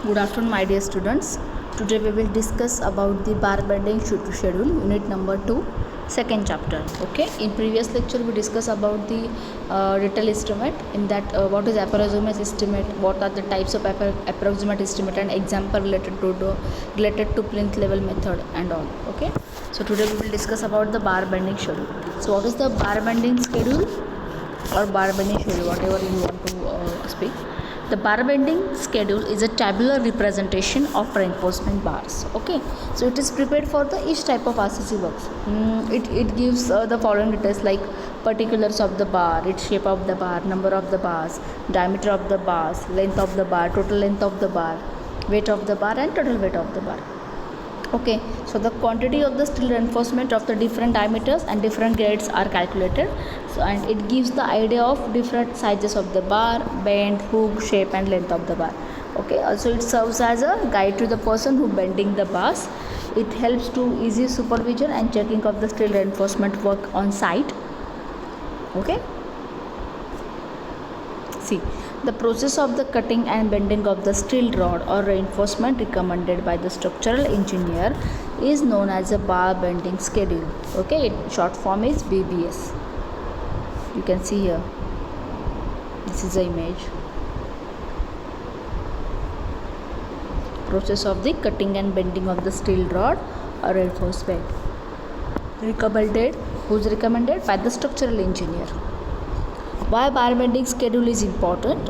Good afternoon, my dear students. Today we will discuss about the bar bending schedule, unit number 2, second chapter. Okay. In previous lecture we discussed about the detail estimate. In that, what is approximate estimate, what are the types of approximate estimate, and example related to plinth level method and all. Okay. So today we will discuss about the bar bending schedule. So what is the bar bending schedule or bar bending schedule, whatever you want to speak. The bar bending schedule is a tabular representation of reinforcement bars. Okay, so it is prepared for the each type of RCC works. It gives the following details like particulars of the bar, its shape of the bar, number of the bars, diameter of the bars, length of the bar, total length of the bar, weight of the bar, and total weight of the bar. Okay, so the quantity of the steel reinforcement of the different diameters and different grades are calculated. So, and it gives the idea of different sizes of the bar, bend, hook, shape, and length of the bar. Okay, also it serves as a guide to the person who bending the bars. It helps to easy supervision and checking of the steel reinforcement work on site. Okay, see, the process of the cutting and bending of the steel rod or reinforcement recommended by the structural engineer is known as a bar bending schedule. Okay, short form is BBS. You can see here, this is the image. Process of the cutting and bending of the steel rod or reinforcement recommended. Who's recommended? By the structural engineer. Why bar bending schedule is important?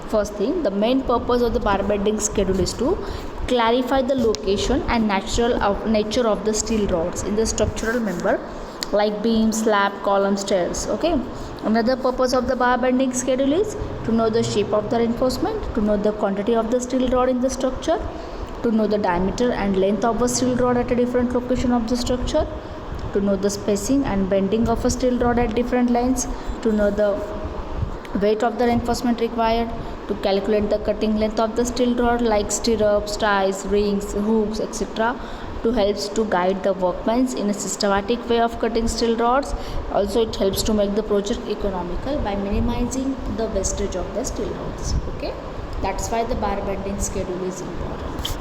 First thing, the main purpose of the bar bending schedule is to clarify the location and nature of the steel rods in the structural member like beam, slab, column, stairs. Okay. Another purpose of the bar bending schedule is to know the shape of the reinforcement, to know the quantity of the steel rod in the structure, to know the diameter and length of a steel rod at a different location of the structure, to know the spacing and bending of a steel rod at different lengths, to know the weight of the reinforcement required, to calculate the cutting length of the steel rod like stirrups, ties, rings, hooks, etc. to helps to guide the workmen in a systematic way of cutting steel rods. Also it helps to make the project economical by minimizing the wastage of the steel rods. Okay, that's why the bar bending schedule is important.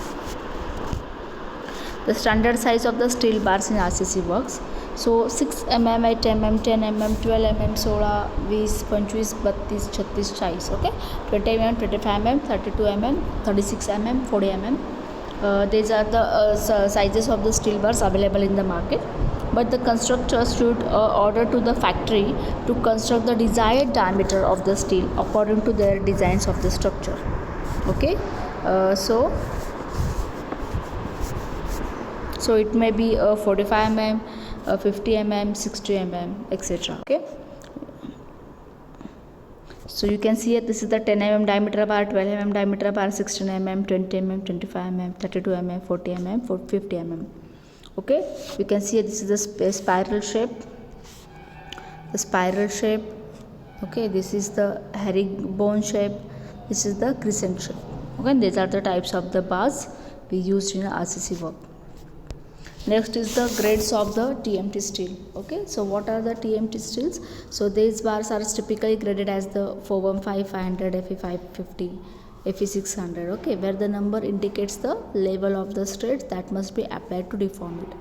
The standard size of the steel bars in RCC works. So 6 mm, 8 mm, 10 mm, 12 mm, 16, 20, 25, 32, 36, 40. Okay, 20 mm, 25 mm, 32 mm, 36 mm, 40 mm. These are the sizes of the steel bars available in the market. But the constructors should order to the factory to construct the desired diameter of the steel according to their designs of the structure. Okay, so it may be 45 mm, 50 mm, 60 mm, etc. Okay, so you can see here, this is the 10 mm diameter bar, 12 mm diameter bar, 16 mm, 20 mm, 25 mm, 32 mm, 40 mm, 50 mm. Okay, you can see here, this is the spiral shape. Okay, this is the herringbone shape. This is the crescent shape. Okay, these are the types of the bars we used in RCC work. Next is the grades of the TMT steel. Okay, so what are the TMT steels? So these bars are typically graded as the 415, 500, FE 550, FE 600. Okay, where the number indicates the level of the stress that must be applied to deform it.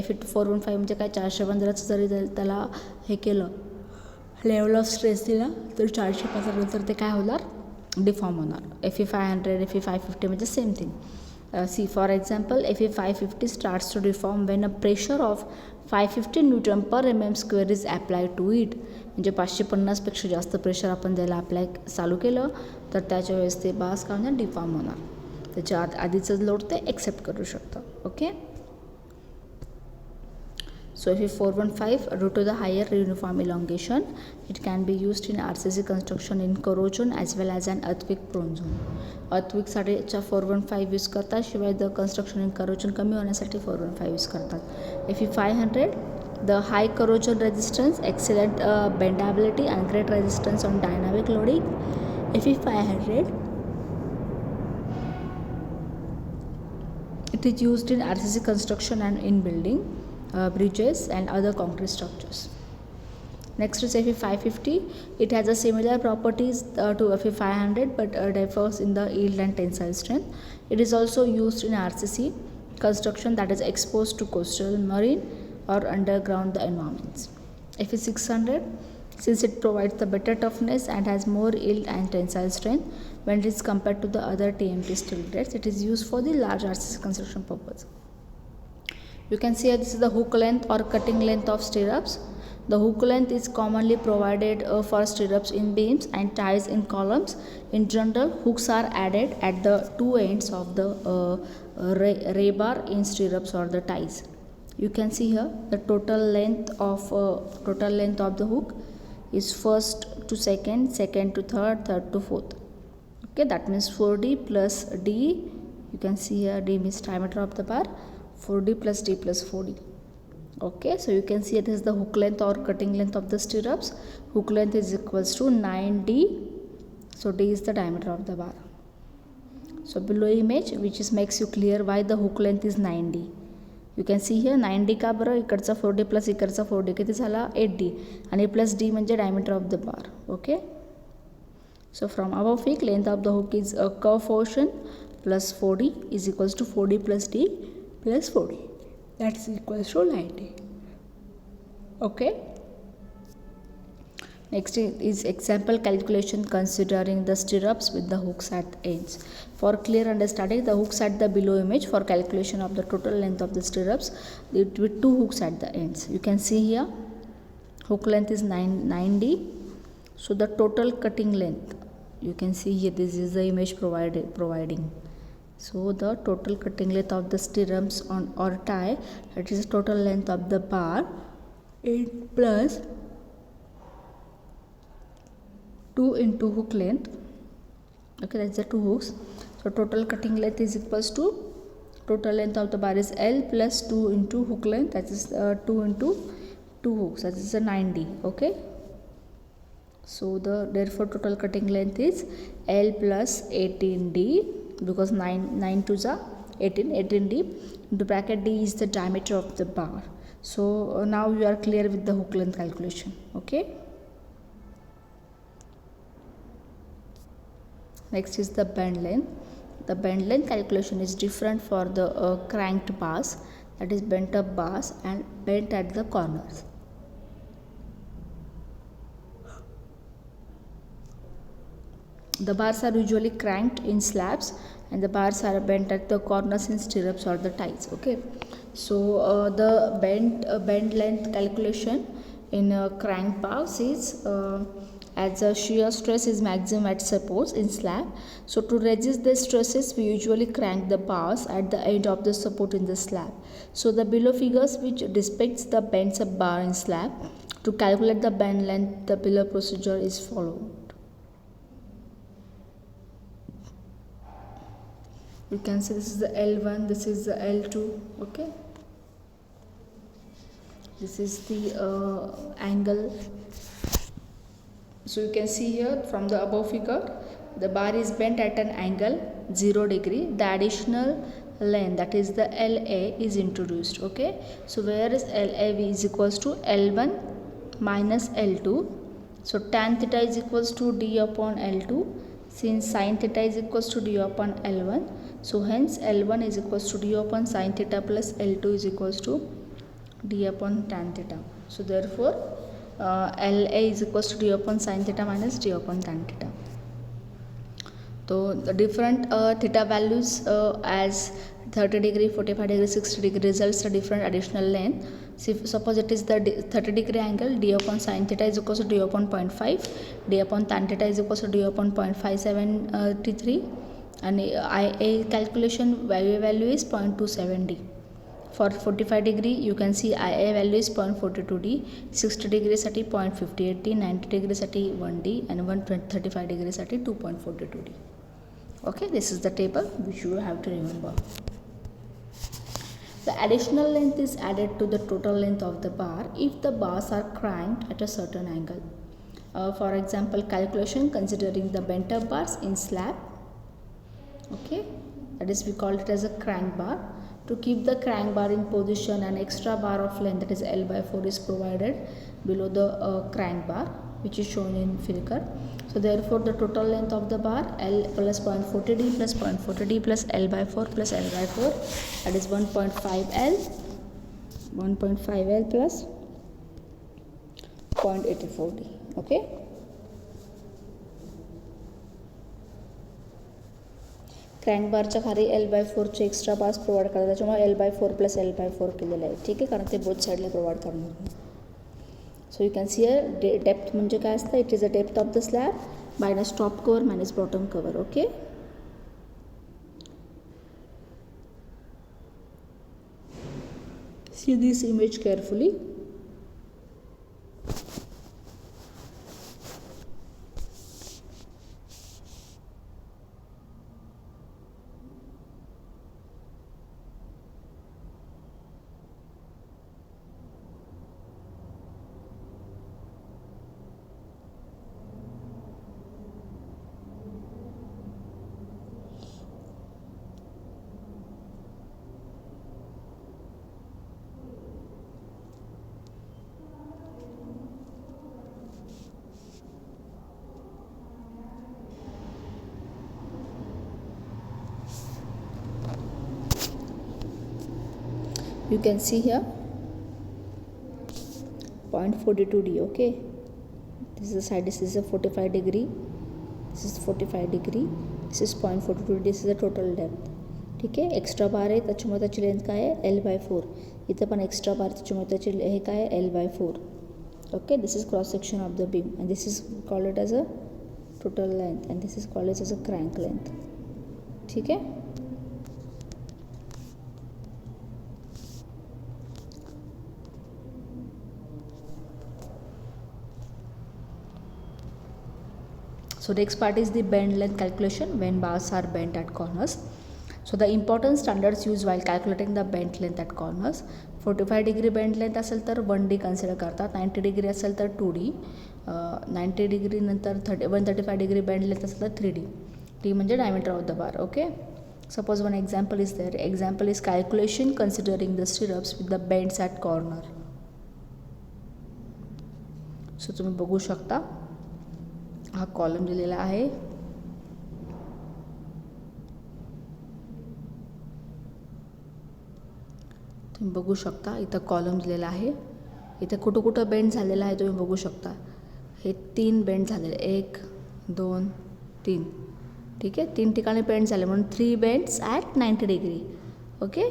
FE 415 म्हणजे काय 415 जरी त्याला हे केलं level of stress दिला तर 415 नंतर ते काय होणार डिफॉर्म होणार. FE 500, FE 550 म्हणजे same thing. See, for example, FE 550 starts to deform when a pressure of 550 Newton per mm square is applied to it. म्हणजे 550 पेक्षा जास्त प्रेशर आपण द्यायला अप्लाय चालू केलं तर त्याच्या वेळेस ते बास काय होणार डिफॉर्म होणार. त्याच्या आधीचं लोड ते एक्सेप्ट करू शकतं. Okay, so FE 415, due to the higher uniform elongation, it can be used in RCC construction in corrosion as well as an earthquake prone zone. earthquake साठी 415 यूज करतात, शिवाय द कन्स्ट्रक्शन इन करोजन कमी होण्यासाठी 415 use करतात. FE 500, the high corrosion resistance, excellent bendability and great resistance on dynamic loading. FE 500, it is used in RCC construction and in building, bridges and other concrete structures. Next is FE 550. It has a similar properties to FE 500 but differs in the yield and tensile strength. It is also used in RCC construction that is exposed to coastal, marine or underground environments. FE 600, since it provides the better toughness and has more yield and tensile strength when it is compared to the other TMT steel grades, it is used for the large RCC construction purpose. You can see this is the hook length or cutting length of stirrups. The hook length is commonly provided for stirrups in beams and ties in columns. In general, hooks are added at the two ends of the rebar in stirrups or the ties. You can see here the total length of the hook is first to second, second to third, third to fourth. Okay, that means 4D plus D. You can see here D means diameter of the bar. 4D plus D plus 4D. Okay, so you can see this is the hook length or cutting length of the stirrups. Hook length is equals to 9D. So D is the diameter of the bar. So below image which is makes you clear why the hook length is 9D. You can see here 9D का बरं इकडचा 4D plus इकडचा 4D किती झाला 8D आणि plus D म्हणजे diameter of the bar. Okay. So from above peak length of the hook is a curve portion plus 4D is equals to 4D plus D plus 4D. That's equals to 90. Okay. Next is example calculation considering the stirrups with the hooks at ends. For clear understanding, the hooks at the below image for calculation of the total length of the stirrups with two hooks at the ends. You can see here hook length is 9D. So the total cutting length, you can see here this is the image providing. So the total cutting length of the stirrups on or tie, that is the total length of the bar 8 plus 2 into hook length. Okay, that's the two hooks. So total cutting length is equals to total length of the bar is L plus 2 into hook length, that is 2 into 2 hooks, that is a 9D. Okay. So therefore total cutting length is L plus 18D because 9 to the 18D into bracket D is the diameter of the bar. So now you are clear with the hook length calculation. Okay. Next is the bend length. The bend length calculation is different for the cranked bars, that is bent up bars and bent at the corners. The bars are usually cranked in slabs and the bars are bent at the corners in stirrups or the ties. Okay, so the bend length calculation in crank bars is as the shear stress is maximum at suppose in slab. So to resist the stresses we usually crank the bars at the end of the support in the slab. So the below figures which depicts the bends up bar in slab. To calculate the bend length, the below procedure is followed. You can see this is the L1, this is the L2. Okay, this is the angle. So you can see here from the above figure the bar is bent at an angle 0 degree. The additional length, that is the LA, is introduced. Okay, so where is LA is equals to L1 minus L2. So tan theta is equals to D upon L2, since sin theta is equals to D upon L1. So hence L1 is equals to D upon sin theta plus L2 is equals to D upon tan theta. So therefore LA is equals to D upon sin theta minus D upon tan theta. So the different theta values as 30 degree, 45 degree, 60 degree results a different additional length. So suppose it is the 30 degree angle, D upon sin theta is equals to D upon 0.5, D upon tan theta is equals to D upon 0.573, and IA calculation value is 0.27D. For 45 degree you can see IA value is 0.42D, 60 degrees साठी 0.58D, 90 degrees साठी 1D and 135 degrees साठी 2.42D. Okay, this is the table which you have to remember. The additional length is added to the total length of the bar if the bars are cranked at a certain angle. For example, calculation considering the bent up bars in slab. Okay, that is we call it as a crank bar. To keep the crank bar in position, an extra bar of length, that is L by 4, is provided below the crank bar, which is shown in figure. So therefore the total length of the bar L plus 0.40d plus 0.40d plus L by 4 plus L by 4, that is 1.5 L plus 0.84d. okay. Crank बारच्या खाली L/4चे extra bars provide करतात, त्याच्यामुळे L/4 plus L/4 केलेलं आहे. ठीक आहे, कारण ते बोथ साईडला प्रोव्हाइड करणार. So you can see a depth म्हणजे काय असतं, it is a depth of the slab minus top cover minus bottom cover. Okay, see this image carefully. You can see here 0.42d. okay, this is a side, this is a 45 degree, this is 45 degree, this is 0.42, this is the total depth. ठीक आहे, extra बार आहे त्याच्यामुळे त्याची length काय आहे L/4. इथं पण extra बार त्याच्यामुळे त्याची हे काय आहे L/4. Okay, this is cross section of the beam and this is called it as a total length and this is called it as a crank length. ठीक आहे. So next part is the bend length calculation when bars are bent at corners. So the important standards used while calculating the bend length at corners. 45 degree bend length असेल तर 1D consider करतात, 90 degree असेल तर 2D, 90 degree नंतर 135 degree bend length असेल तर 3D. D म्हणजे diameter of the bar. okay, suppose one example is there. Example is calculation considering the stirrups with the bends at corner. So तुम्ही बघू शकता हा कॉलम दिलेला आहे. तुम्ही बघू शकता इथं कॉलम दिलेला आहे. इथे कुठं कुठं बेंड झालेला आहे तुम्ही बघू शकता. हे 3 बेंड झालेले, 1 2 3. ठीक आहे, 3 ठिकाणी बेंड झाले म्हणून 3 bends at 90 degree. Okay,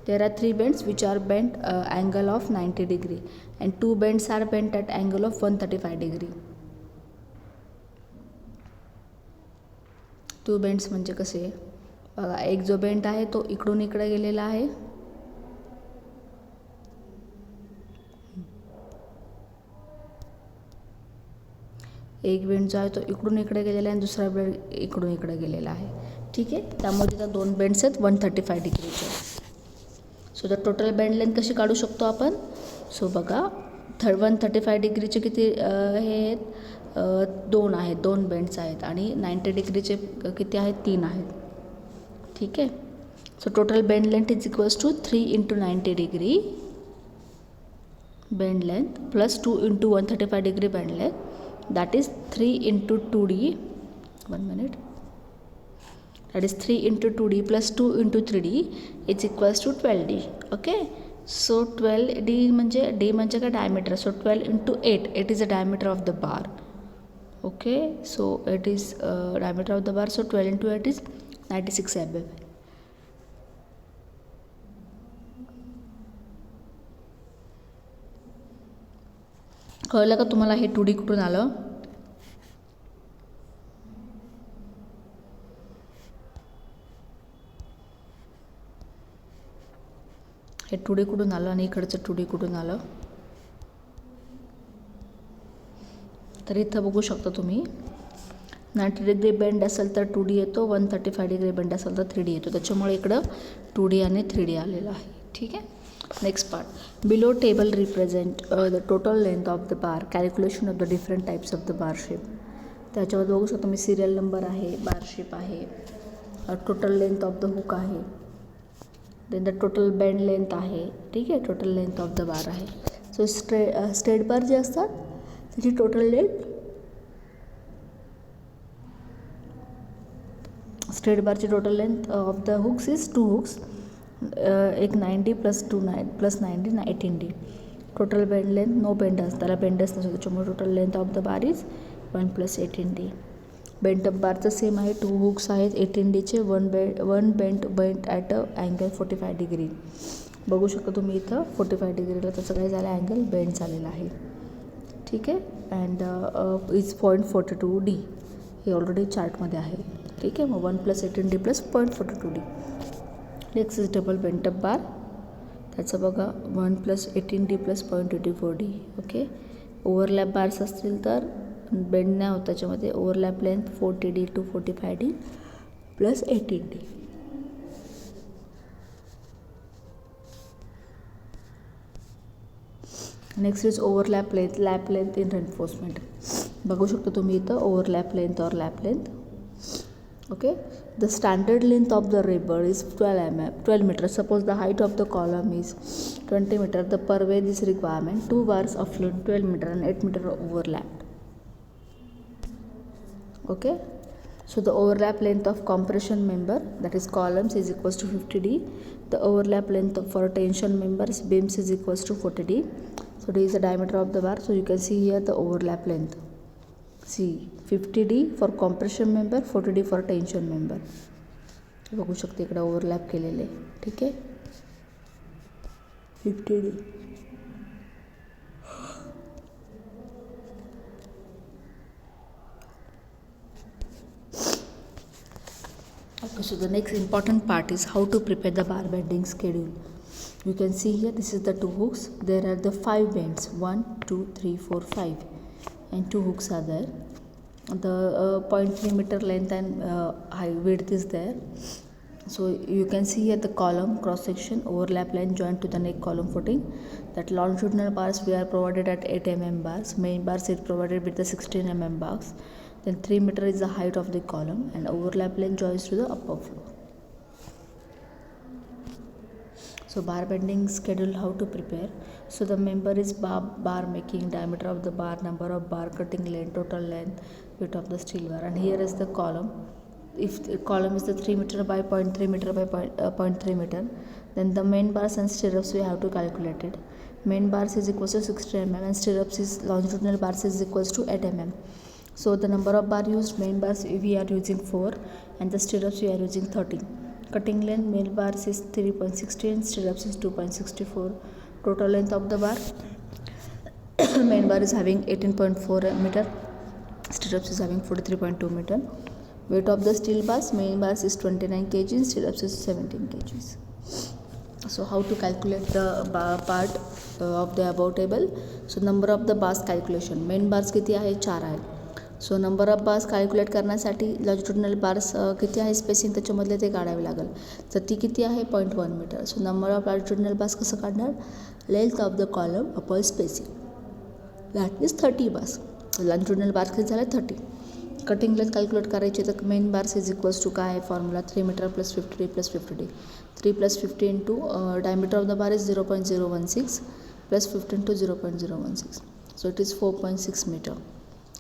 there are 3 bends which are bent angle of 90 degree and 2 bends are bent at angle of 135 degree. 2 bends म्हणजे कसे बघा, एक जो बेंड आहे तो इकडून इकडे गेलेला आहे, एक बेंड जो आहे तो इकडून इकडे गेलेला आहे आणि दुसरा बेंड इकडून इकडे गेलेला आहे. ठीक आहे, त्यामुळे तिथं 2 बेंड्स आहेत 135 डिग्रीचे. So the total bend length कशी काढू शकतो आपण. सो बघा 135 डिग्रीचे किती हे आहेत, 2 आहेत, 2 बेंड्स आहेत आणि 90 डिग्रीचे किती आहेत, 3 आहेत. ठीक आहे, so total bend length is equals to 3 × 90 degree bend length plus 2 × 135 degree bend length, that is 3 × 2d, 1 minute, that is 3 × 2d plus 2 × 3d is equals to 12d. okay, so 12d म्हणजे d म्हणजे काय diameter, so 12 × 8, 8 is the diameter of the bar. okay, so it is diameter of the bar, so 12 × 8 is 96 mm. कळलं का तुम्हाला हे 2D कुठून आलं. हे 2D कुठून आलं आणि इकडचं 2D कुठून आलं. तर इथं बघू शकता तुम्ही 90 डिग्री बेंड असेल तर 2D येतो, 135 डिग्री बेंड असेल तर 3D येतो, त्याच्यामुळे इकडं 2D आणि 3D आलेलं आहे. ठीक आहे. Next part, below table represent the total length of the bar, calculation of the different types of the bar shape. त्याच्यावर बघू शकतो मी सिरियल नंबर आहे, बार शेप आहे, total length of the hook आहे, then the total bend length आहे. ठीक आहे, total length of the bar आहे. सो स्ट्रेट बार जे असतात त्याची टोटल लेंथ, स्ट्रेट बारची total length of the hooks is 2 hooks, एक 90 plus 2 plus 90 18D. Total bend length, no bend असतं, त्याला बेंडच नसतो, त्याच्यामुळे total length of the bar is 1 plus 18D. Bent up बारचं सेम आहे, 2 हुक्स आहेत 18Dचे, one bent at a angle 45 degree. बघू शकता तुम्ही इथं 45 डिग्रीला त्याचं काय झालं, अँगल बेंड झालेला आहे. ठीक आहे. अँड इज 0.42D, हे ऑलरेडी चार्टमध्ये आहे. ठीक आहे. मग 1 plus 18D plus 0.42D. Next is double bent up bar, त्याचं बघा 1 plus 18D plus 0.84D. Okay. Overlap bars असतील तर बेंड नाही होत त्याच्यामध्ये, overlap length 40D to 45D plus 18D. Next is overlap length, lap length in reinforcement. बघू शकतो तुम्ही इथं ओव्हरलॅप लेंथ और lap length. Okay. The standard length of the rebar is 12 meter. Suppose the height of the column is 20 meter. The purvey this requirement 2 bars of length 12 meter and 8 meter overlapped. Okay. So the overlap length of compression member, that is columns, is equals to 50D. The overlap length for tension members beams is equals to 40D. So D is the diameter of the bar. So you can see here the overlap length. See 50D for compression member, 40D for tension member. बघू शकते इकडे overlap केलेले. ठीक आहे. 50D. Okay, so the next important part is how to prepare the bar bending schedule. You can see here, this is the 2 hooks. There are the 5 bends, 1 2 3 4 5, and 2 hooks are there. The 0.3 meter length and high width is there. So you can see here the column cross section, overlap line joined to the neck column footing. That longitudinal bars we are provided at 8 mm bars. Main bars is provided with the 16 mm bars. Then 3 meter is the height of the column, and overlap line joins to the upper floor. So bar bending schedule, how to prepare. So the member is bar making, diameter of the bar, number of bar, cutting length, total length, width of the steel bar. And here is the column. If the column is the 3 meter by 0.3 meter by 0.3 meter, then the main bars and stirrups we have to calculate it. Main bars is equals to 60 mm and stirrups is longitudinal bars is equals to 8 mm. So the number of bar used, main bars we are using 4 and the stirrups we are using 13. Cutting length, main bars is 3.60 and stirrups is 2.64. Total length of the bar, main bar is having 18.4 meter, stirrups is having 43.2 meter. Weight of the steel bars, main bars is 29 kg, stirrups is 17 kg. So how to calculate the bar part of the above table. So number of the bars calculation, main bars किती आहे, 4 आहे. सो number of bars calculate करण्यासाठी लॉजिट्युडिनल bars किती आहे spacing त्याच्यामधले ते काढावे लागेल. तर ती किती आहे 0.1 metre. So number of longitudinal bars कसं काढणार, length of the column upon spacing, that is 30 bars. Longitudinal bars किती झाले 30. कटिंग लेंथ कॅल्क्युलेट करायची तर main bars is equals to काय आहे formula, 3 metre plus 50D plus 50D. 3 plus 50 into diameter of the bar is 0.016 plus 50 into 0.016. So it is 4.6 meter.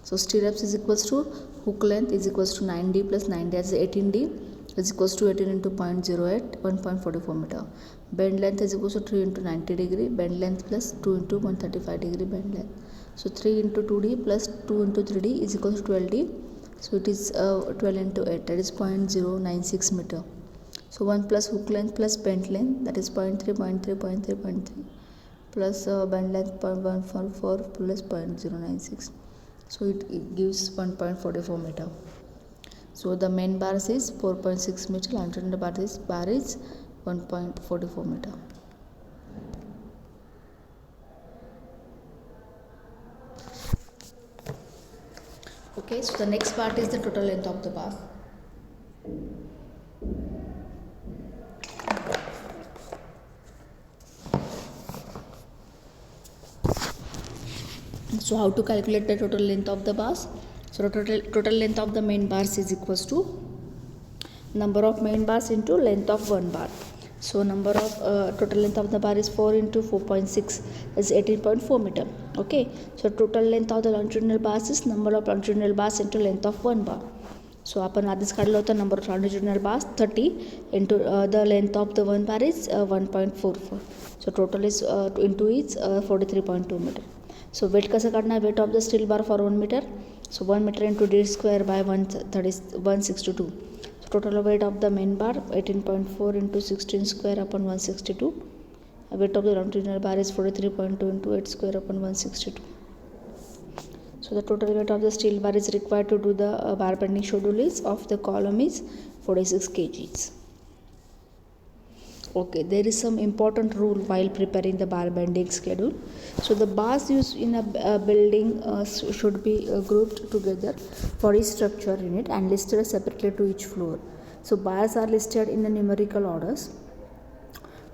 So stirrups is equals to hook length is equals to 9D plus 9D, that is 18D is equals to 18 into 0.08, 1.44 meter. Bend length is equals to 3 into 90 degree, bend length plus 2 into 135 degree bend length. So 3 into 2D plus 2 into 3D is equals to 12D. So it is 12 into 8, that is 0.096 meter. So 1 plus hook length plus bend length, that is 0.3, 0.3, 0.3, 0.3 plus bend length 0.144 plus 0.096. So it gives 1.44 meter. So the main bar is 4.6 meter, longitudinal bar is 1.44 meter. Okay, so the next part is the total length of the bar. So how to calculate the total length of the bars? So total length of the main bars is equals to number of main bars into length of one bar. So number of total length of the bar is 4 into 4.6 is 18.4 meter. Okay, so total length of the longitudinal bars is number of longitudinal bars into length of one bar. So आपण आधीच काढलं होतं number of longitudinal bars 30 into the length of the one bar is 1.44. So total is into is 43.2 meter. So weight कसं काढणार, weight of the steel bar for 1 meter. So 1 meter into d square by 162. So total weight of the main bar 18.4 into 16 square upon 162. Weight of the longitudinal bar is 43.2 into 8 square upon 162. So the total weight of the steel bar is required to do the bar bending schedule is of the column is 46 kgs. Okay, there is some important rule while preparing the bar bending schedule. So the bars used in a building should be grouped together for each structure unit and listed separately to each floor. So bars are listed in the numerical orders.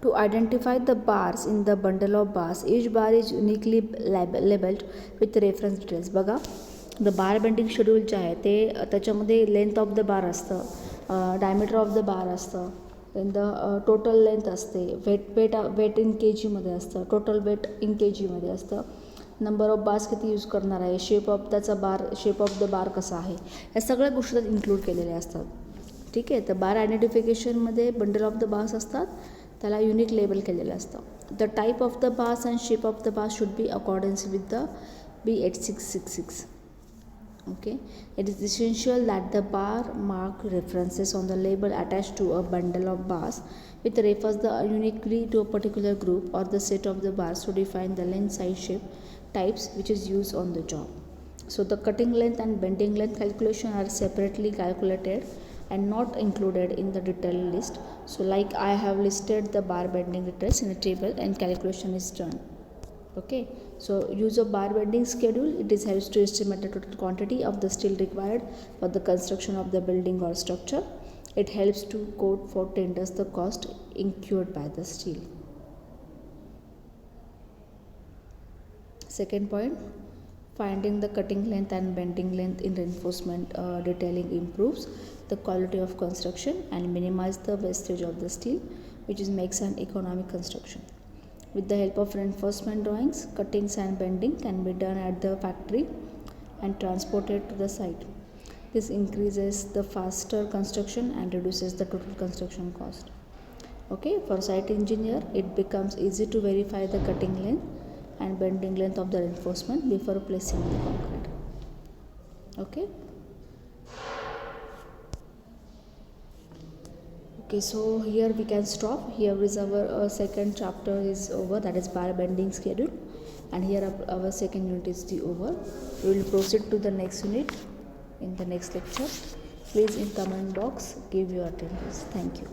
To identify the bars in the bundle of bars, each bar is uniquely labeled with reference details. बघा, the bar bending schedule जे आहे ते त्याच्यामध्ये length of the बार असतं, diameter of the बार असतं, then the total length असते, wait इन के जीमध्ये असतं, total weight इन के जीमध्ये असतं, नंबर ऑफ बार्स किती यूज करणार आहे, शेप ऑफ द बार कसा आहे, या सगळ्या गोष्टी त्यात इन्क्लूड केलेल्या असतात. ठीक आहे, तर बार आयडेंटिफिकेशनमध्ये बंडल ऑफ द बार्स असतात, त्याला युनिक लेबल केलेलं असतं. The type of the bars and shape of the bars should be accordance with the B8666. Okay, it is essential that the bar mark references on the label attached to a bundle of bars which refers the uniquely to a particular group or the set of the bars to define the length, size, shape, types which is used on the job. So the cutting length and bending length calculation are separately calculated and not included in the detail list. So like I have listed the bar bending details in a table and calculation is done. Okay, so use of bar bending schedule, it is helps to estimate the total quantity of the steel required for the construction of the building or structure. It helps to quote for tenders the cost incurred by the steel. Second point, finding the cutting length and bending length in reinforcement detailing improves the quality of construction and minimize the wastage of the steel, which makes an economic construction. With the help of reinforcement drawings, cuttings and bending can be done at the factory and transported to the site. This increases the faster construction and reduces the total construction cost. Okay, for site engineer, it becomes easy to verify the cutting length and bending length of the reinforcement before placing the concrete. Okay. Okay, so here we can stop. Here is our second chapter is over, that is bar bending schedule, and here our second unit is over. We will proceed to the next unit in the next lecture. Please in comment box give your attendance. Thank you.